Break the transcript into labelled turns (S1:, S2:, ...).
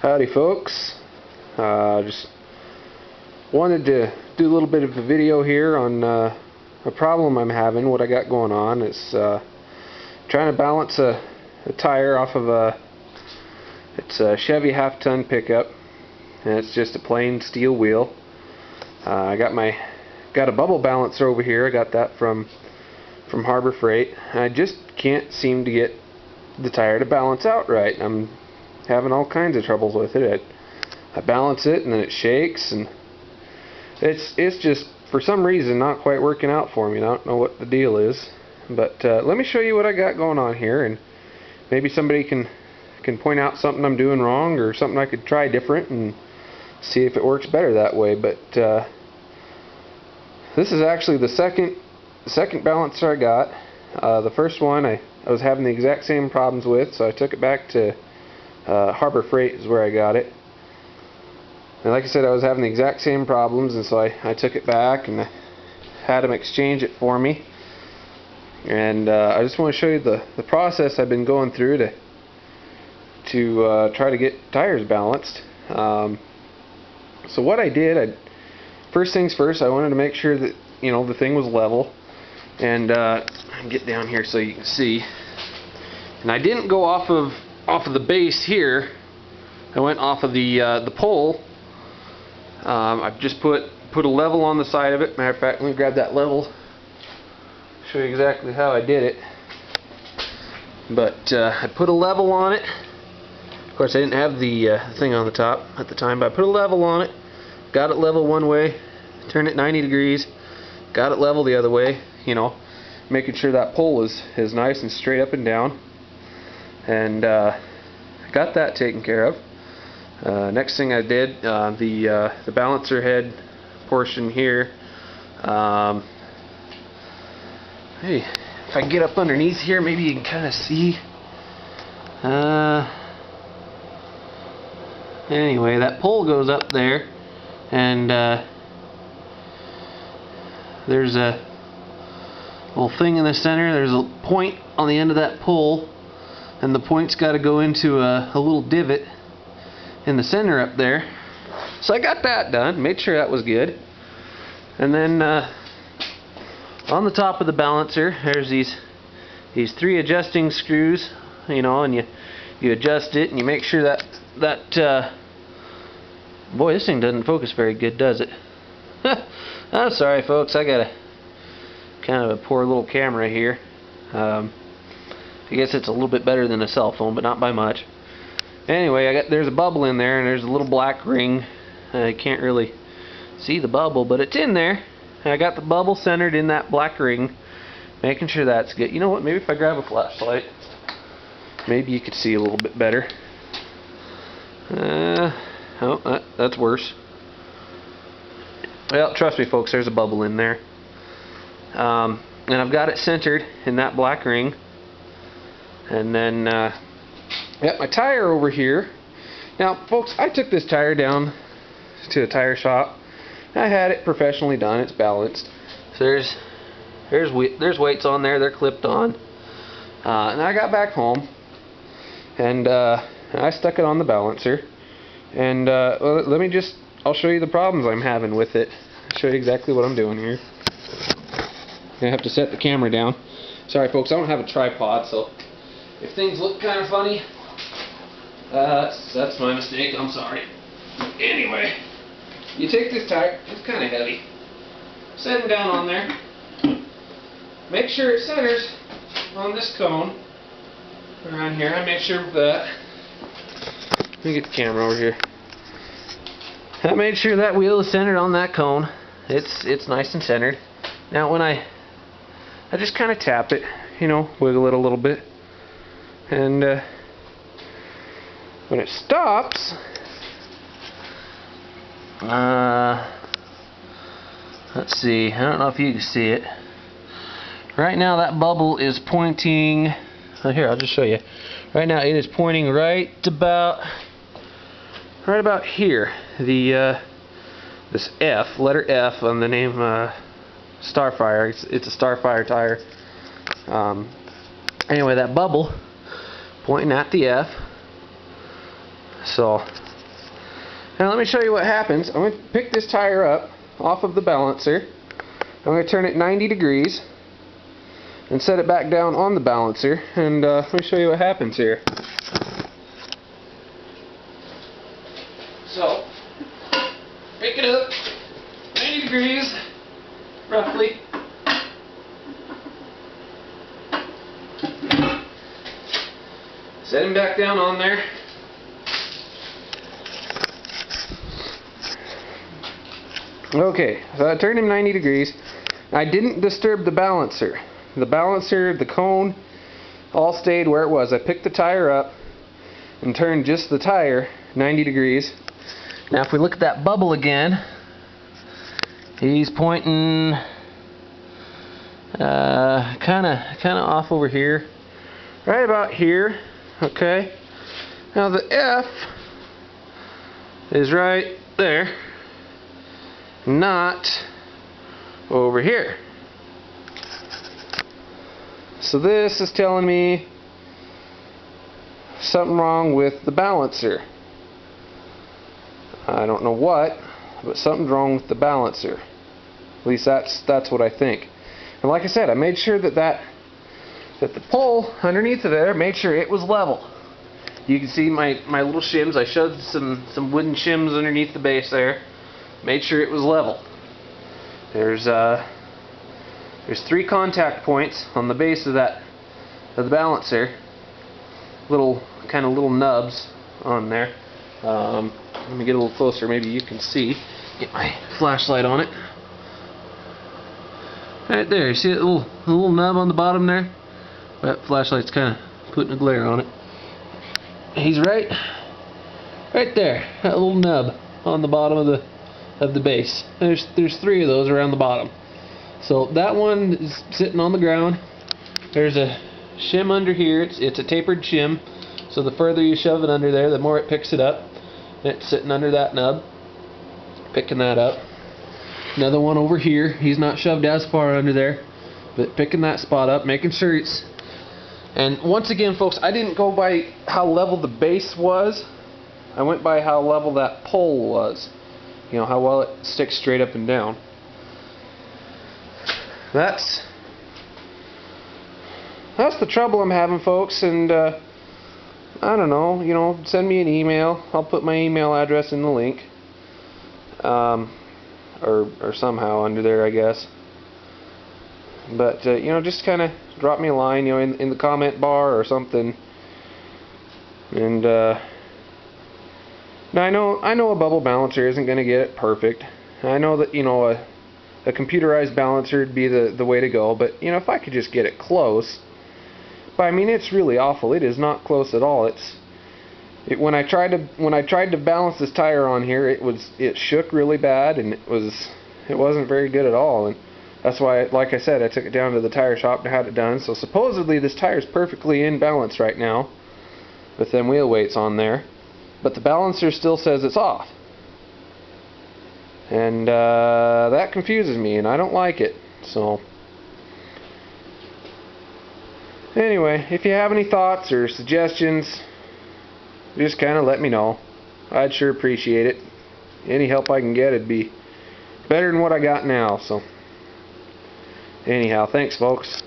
S1: Howdy folks, just wanted to do a little bit of a video here on a problem I'm having. What I got going on is trying to balance a tire off of it's a Chevy half-ton pickup, and it's just a plain steel wheel. I got a bubble balancer over here. I got that from Harbor Freight. I just can't seem to get the tire to balance out right. I'm having all kinds of troubles with it. I balance it and then it shakes, and it's just for some reason not quite working out for me. I don't know what the deal is, but let me show you what I got going on here, and maybe somebody can point out something I'm doing wrong or something I could try different and see if it works better that way. But this is actually the second balancer I got. The first one I was having the exact same problems with, so I took it back to Harbor Freight is where I got it. And like I said, I was having the exact same problems, and so I took it back and I had them exchange it for me. And I just want to show you the process I've been going through to try to get tires balanced. So what I did, first things first, I wanted to make sure that the thing was level. And get down here so you can see. And I didn't go off of the base here. I went off of the pole. I've just put a level on the side of it. Matter of fact, let me grab that level, show you exactly how I did it. But I put a level on it. Of course, I didn't have the thing on the top at the time, but I put a level on it, got it level one way, turned it 90 degrees, got it level the other way, making sure that pole is nice and straight up and down. And got that taken care of. Next thing I did, the balancer head portion here. Hey, if I get up underneath here, maybe you can kind of see. Anyway, that pole goes up there, and there's a little thing in the center. There's a point on the end of that pole, and the point's got to go into a little divot in the center up there. So I got that done, made sure that was good. And then on the top of the balancer, there's these three adjusting screws, and you adjust it, and you make sure that boy, this thing doesn't focus very good, does it? I'm sorry folks, I got kind of a poor little camera here. I guess it's a little bit better than a cell phone, but not by much. Anyway, there's a bubble in there, and there's a little black ring. I can't really see the bubble, but it's in there. And I got the bubble centered in that black ring, making sure that's good. You know what? Maybe if I grab a flashlight, maybe you could see a little bit better. Oh, that's worse. Well, trust me, folks. There's a bubble in there. And I've got it centered in that black ring. And then got my tire over here. Now folks, I took this tire down to a tire shop. I had it professionally done. It's balanced. So there's weights on there. They're clipped on. And I got back home, and I stuck it on the balancer. And I'll show you the problems I'm having with it. I'll show you exactly what I'm doing here. I'm gonna have to set the camera down. Sorry folks, I don't have a tripod, so if things look kind of funny, that's my mistake. I'm sorry. Anyway, you take this tire. It's kind of heavy. Set it down on there. Make sure it centers on this cone around here. I make sure of that. Let me get the camera over here. I made sure that wheel is centered on that cone. It's nice and centered. Now when I just kind of tap it, wiggle it a little bit. And when it stops, let's see, I don't know if you can see it. Right now that bubble is pointing, here, I'll just show you. Right now it is pointing right about here. This F, letter F on the name Starfire. It's a Starfire tire. Anyway, that bubble pointing at the F. So Now let me show you what happens. I'm going to pick this tire up off of the balancer. I'm going to turn it 90 degrees and set it back down on the balancer, and let me show you what happens here. So, pick it up 90 degrees roughly. Set him back down on there. Okay, so I turned him 90 degrees. I didn't disturb the balancer. The balancer, the cone, all stayed where it was. I picked the tire up and turned just the tire 90 degrees. Now if we look at that bubble again, he's pointing kinda off over here. Right about here. Okay. Now the F is right there, not over here. So this is telling me something wrong with the balancer. I don't know what, but something's wrong with the balancer. At least that's what I think. And like I said, I made sure that the pole underneath of there, made sure it was level. You can see my little shims. I shoved some wooden shims underneath the base there. Made sure it was level. There's 3 contact points on the base of the balancer. Little nubs on there. Let me get a little closer. Maybe you can see. Get my flashlight on it. Right there. You see that little nub on the bottom there? That flashlight's kind of putting a glare on it. He's right there. That little nub on the bottom of the base. There's 3 of those around the bottom. So that one is sitting on the ground. There's a shim under here. It's a tapered shim. So the further you shove it under there, the more it picks it up. And it's sitting under that nub, picking that up. Another one over here. He's not shoved as far under there, but picking that spot up, making sure it's. And once again, folks, I didn't go by how level the base was. I went by how level that pole was. You know, how well it sticks straight up and down. That's the trouble I'm having, folks. And I don't know, you know, send me an email. I'll put my email address in the link, or somehow under there, I guess. But you know, just kind of drop me a line, you know, in the comment bar or something. And now I know a bubble balancer isn't going to get it perfect. I know that, you know, a computerized balancer would be the way to go. But you know, if I could just get it close. But I mean, it's really awful. It is not close at all. When I tried to balance this tire on here, it shook really bad, and it wasn't very good at all. And that's why, like I said, I took it down to the tire shop and had it done. So supposedly this tire is perfectly in balance right now with them wheel weights on there, but the balancer still says it's off, and that confuses me, and I don't like it. So anyway, if you have any thoughts or suggestions, just kind of let me know. I'd sure appreciate it. Any help I can get would be better than what I got now. So anyhow, thanks, folks.